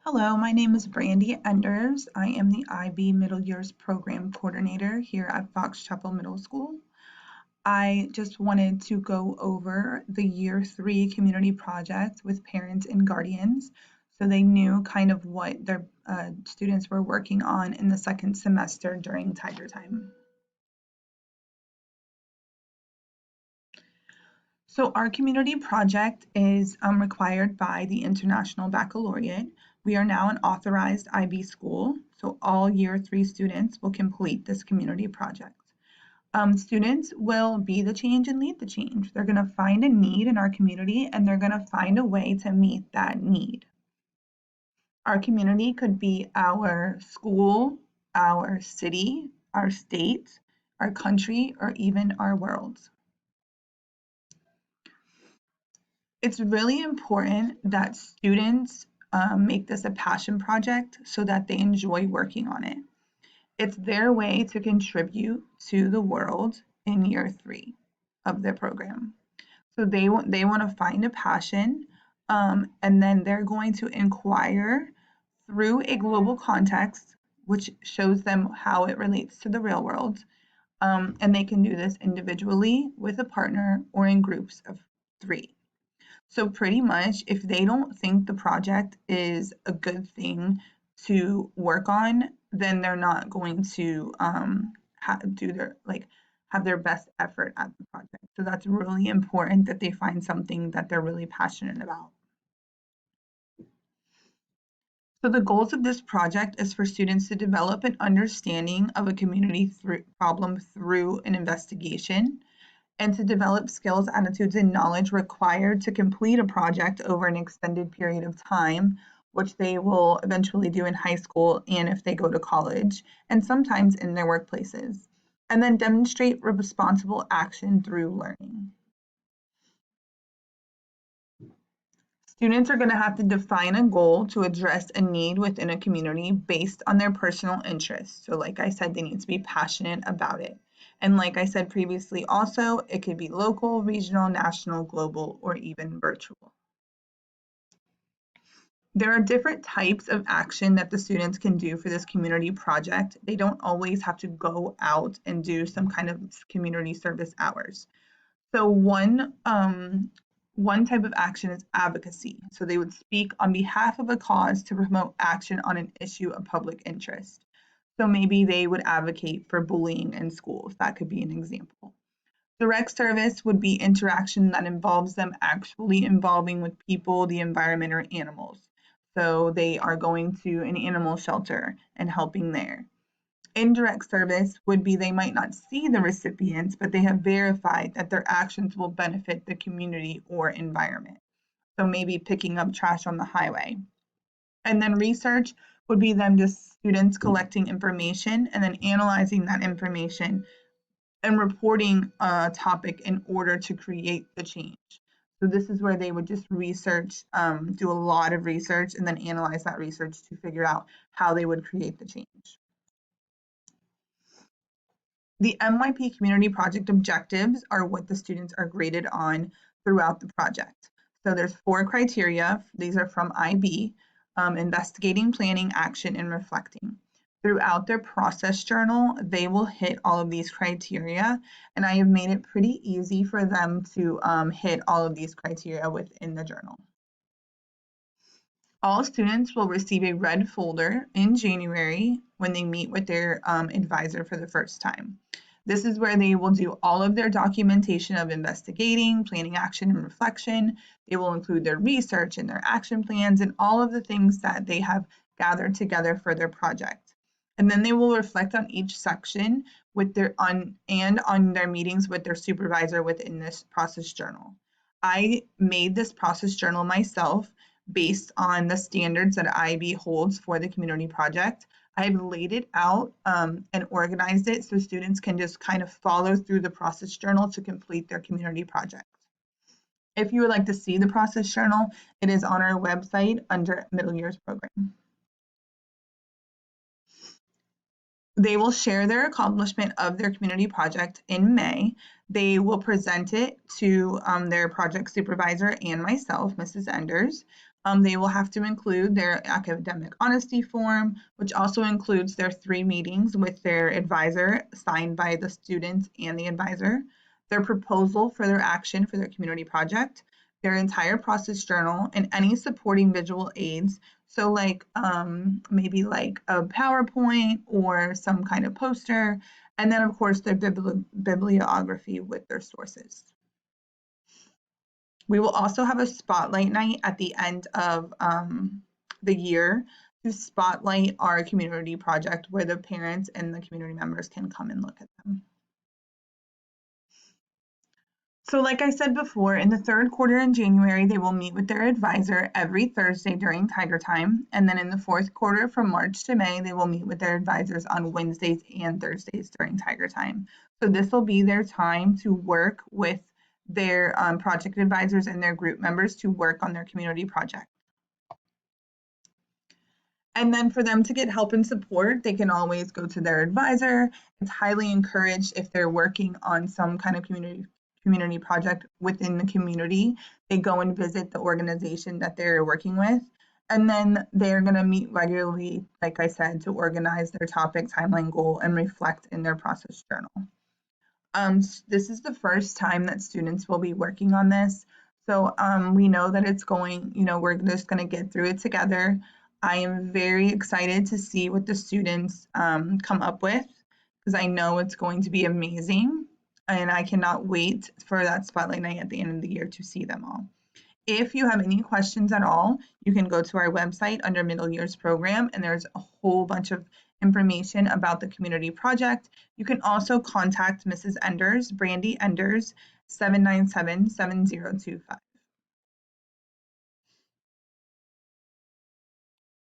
Hello, my name is Brandy Enders. I am the IB Middle Years Program Coordinator here at Fox Chapel Middle School. I just wanted to go over the Year 3 community project with parents and guardians so they knew kind of what their students were working on in the second semester during Tiger Time. So our community project is required by the International Baccalaureate. We are now an authorized IB school, so all Year 3 students will complete this community project. Students will be the change and lead the change. They're going to find a need in our community and they're going to find a way to meet that need. Our community could be our school, our city, our state, our country, or even our world. It's really important that students make this a passion project so that they enjoy working on it. It's their way to contribute to the world in Year 3 of their program. So they want to find a passion, and then they're going to inquire through a global context, which shows them how it relates to the real world. And they can do this individually, with a partner, or in groups of 3. So pretty much, if they don't think the project is a good thing to work on, then they're not going to have their best effort at the project. So that's really important that they find something that they're really passionate about. So the goals of this project is for students to develop an understanding of a community problem through an investigation, and to develop skills, attitudes, and knowledge required to complete a project over an extended period of time, which they will eventually do in high school and if they go to college, and sometimes in their workplaces. And then demonstrate responsible action through learning. Students are going to have to define a goal to address a need within a community based on their personal interests. So like I said, they need to be passionate about it. And like I said previously also, it could be local, regional, national, global, or even virtual. There are different types of action that the students can do for this community project. They don't always have to go out and do some kind of community service hours. So one type of action is advocacy. So they would speak on behalf of a cause to promote action on an issue of public interest. So maybe they would advocate for bullying in schools. That could be an example. Direct service would be interaction that involves them actually involving with people, the environment, or animals. So they are going to an animal shelter and helping there. Indirect service would be they might not see the recipients, but they have verified that their actions will benefit the community or environment. So maybe picking up trash on the highway. And then research would be them just students collecting information and then analyzing that information and reporting a topic in order to create the change. So this is where they would just research, do a lot of research, and then analyze that research to figure out how they would create the change. The MYP community project objectives are what the students are graded on throughout the project. So there's 4 criteria. These are from IB, investigating, planning, action, and reflecting. Throughout their process journal, they will hit all of these criteria, and I have made it pretty easy for them to hit all of these criteria within the journal. All students will receive a red folder in January when they meet with their advisor for the first time. This is where they will do all of their documentation of investigating, planning, action, and reflection. They will include their research and their action plans and all of the things that they have gathered together for their project. And then they will reflect on each section with on their meetings with their supervisor within this process journal. I made this process journal myself based on the standards that IB holds for the community project. I've laid it out and organized it so students can just kind of follow through the process journal to complete their community project. If you would like to see the process journal, it is on our website under Middle Years Program. They will share their accomplishment of their community project in May. They will present it to their project supervisor and myself, Mrs. Enders. They will have to include their academic honesty form, which also includes their 3 meetings with their advisor signed by the students and the advisor, their proposal for their action for their community project, their entire process journal, and any supporting visual aids. So like maybe like a PowerPoint or some kind of poster, and then of course their bibliography with their sources. We will also have a spotlight night at the end of the year to spotlight our community project where the parents and the community members can come and look at them. So like I said before, in the third quarter in January, they will meet with their advisor every Thursday during Tiger Time. And then in the fourth quarter from March to May, they will meet with their advisors on Wednesdays and Thursdays during Tiger Time. So this will be their time to work with their project advisors and their group members to work on their community project. And then for them to get help and support, they can always go to their advisor. It's highly encouraged if they're working on some kind of community project within the community. They go and visit the organization that they're working with. And then they're going to meet regularly, like I said, to organize their topic, timeline, goal, and reflect in their process journal. This is the first time that students will be working on this. So we know that it's going, we're just going to get through it together. I am very excited to see what the students come up with because I know it's going to be amazing and I cannot wait for that spotlight night at the end of the year to see them all. If you have any questions at all, you can go to our website under Middle Years Program and there's a whole bunch of information about the community project. You can also contact Mrs. Enders, Brandy Enders, 797-7025.